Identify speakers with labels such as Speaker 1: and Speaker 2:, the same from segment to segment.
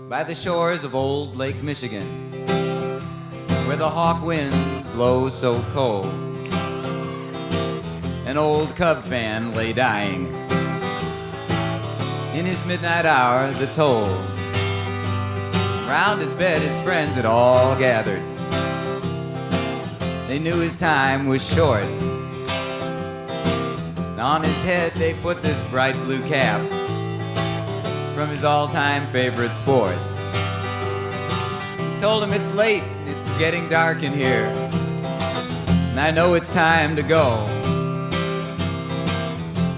Speaker 1: by the shores of old Lake Michigan, where the hawk wind blows so cold. An old Cub fan lay dying. In his midnight hour, the toll. Round his bed, his friends had all gathered. They knew his time was short. And on his head, they put this bright blue cap from his all-time favorite sport. Told him it's late, it's getting dark in here, and I know it's time to go.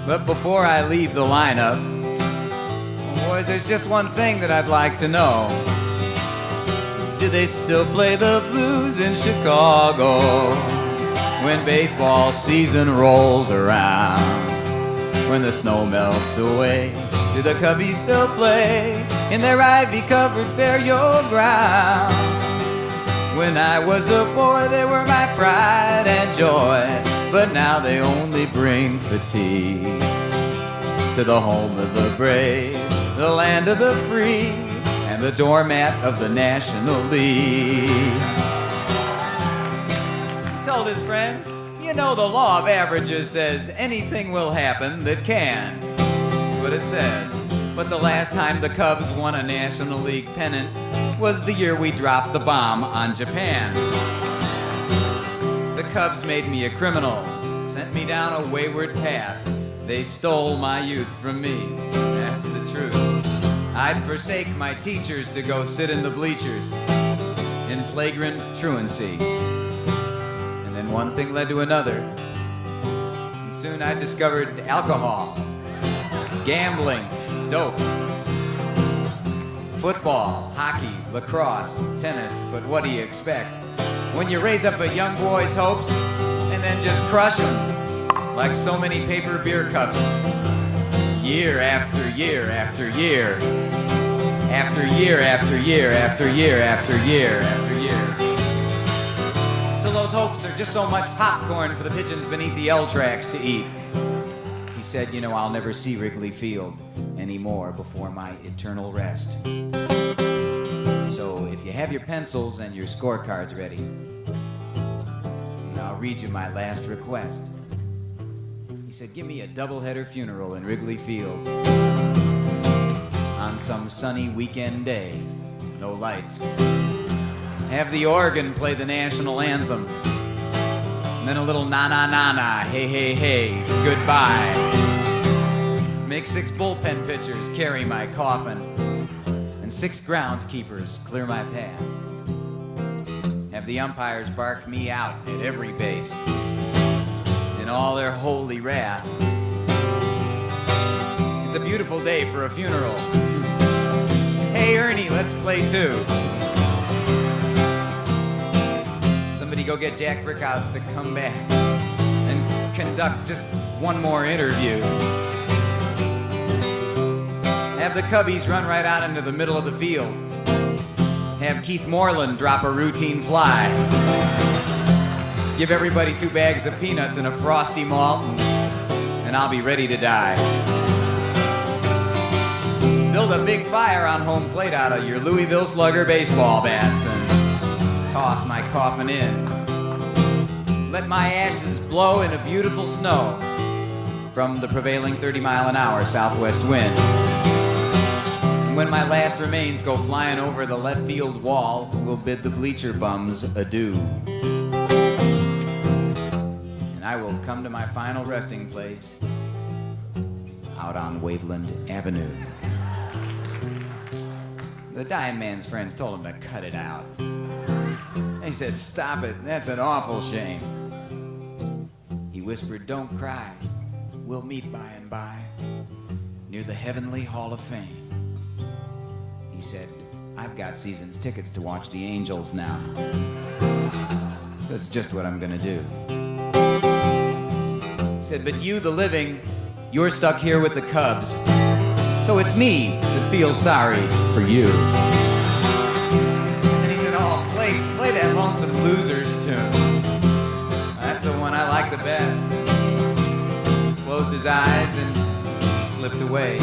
Speaker 1: But before I leave the lineup, boys, there's just one thing that I'd like to know. Do they still play the blues in Chicago when baseball season rolls around? When the snow melts away, do the Cubbies still play in their ivy-covered burial ground? When I was a boy, they were my pride and joy, but now they only bring fatigue to the home of the brave, the land of the free, and the doormat of the National League. He told his friends, you know the law of averages says anything will happen that can. That's what it says. But the last time the Cubs won a National League pennant was the year we dropped the bomb on Japan. The Cubs made me a criminal, sent me down a wayward path. They stole my youth from me, that's the truth. I'd forsake my teachers to go sit in the bleachers in flagrant truancy. And then one thing led to another. And soon I discovered alcohol, gambling, dope, football, hockey, lacrosse, tennis, but what do you expect when you raise up a young boy's hopes and then just crush them like so many paper beer cups, year after year after year, after year after year after year after year after year, till those hopes are just so much popcorn for the pigeons beneath the L tracks to eat. He said, you know, I'll never see Wrigley Field anymore before my eternal rest. So if you have your pencils and your scorecards ready, I'll read you my last request. He said, give me a doubleheader funeral in Wrigley Field on some sunny weekend day, no lights. Have the organ play the national anthem, and then a little na-na-na-na, hey-hey-hey, goodbye. Make 6 bullpen pitchers carry my coffin, and 6 groundskeepers clear my path. Have the umpires bark me out at every base in all their holy wrath. It's a beautiful day for a funeral. Hey Ernie, let's play too. Somebody go get Jack Brickhouse to come back and conduct just one more interview. Have the Cubbies run right out into the middle of the field. Have Keith Moreland drop a routine fly. Give everybody 2 bags of peanuts and a Frosty malt, and I'll be ready to die. Build a big fire on home plate out of your Louisville Slugger baseball bats and toss my coffin in. Let my ashes blow in a beautiful snow from the prevailing 30-mile-an-hour southwest wind. And when my last remains go flying over the left field wall, we'll bid the bleacher bums adieu. And I will come to my final resting place out on Waveland Avenue. The dying man's friends told him to cut it out. He said, stop it, that's an awful shame. He whispered, don't cry, we'll meet by and by near the Heavenly Hall of Fame. He said, I've got season's tickets to watch the Angels now. So that's just what I'm gonna do. He said, but you, the living, you're stuck here with the Cubs. So it's me that feels sorry for you. And he said, oh, play that Lonesome Losers tune. That's the one I like the best. Closed his eyes and slipped away.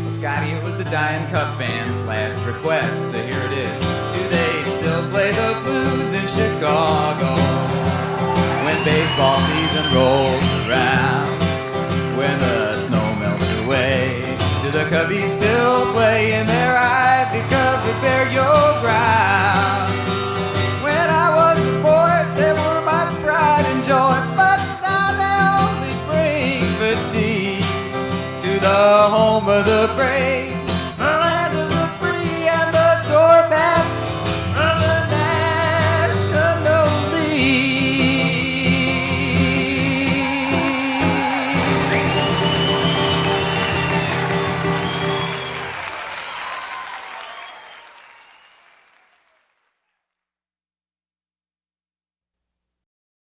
Speaker 1: Those Scotty, it was the Dying Cub fans' last request, so here it is. Do they still play the blues in Chicago when baseball season rolls around? When the snow melts away, do the Cubbies still play in their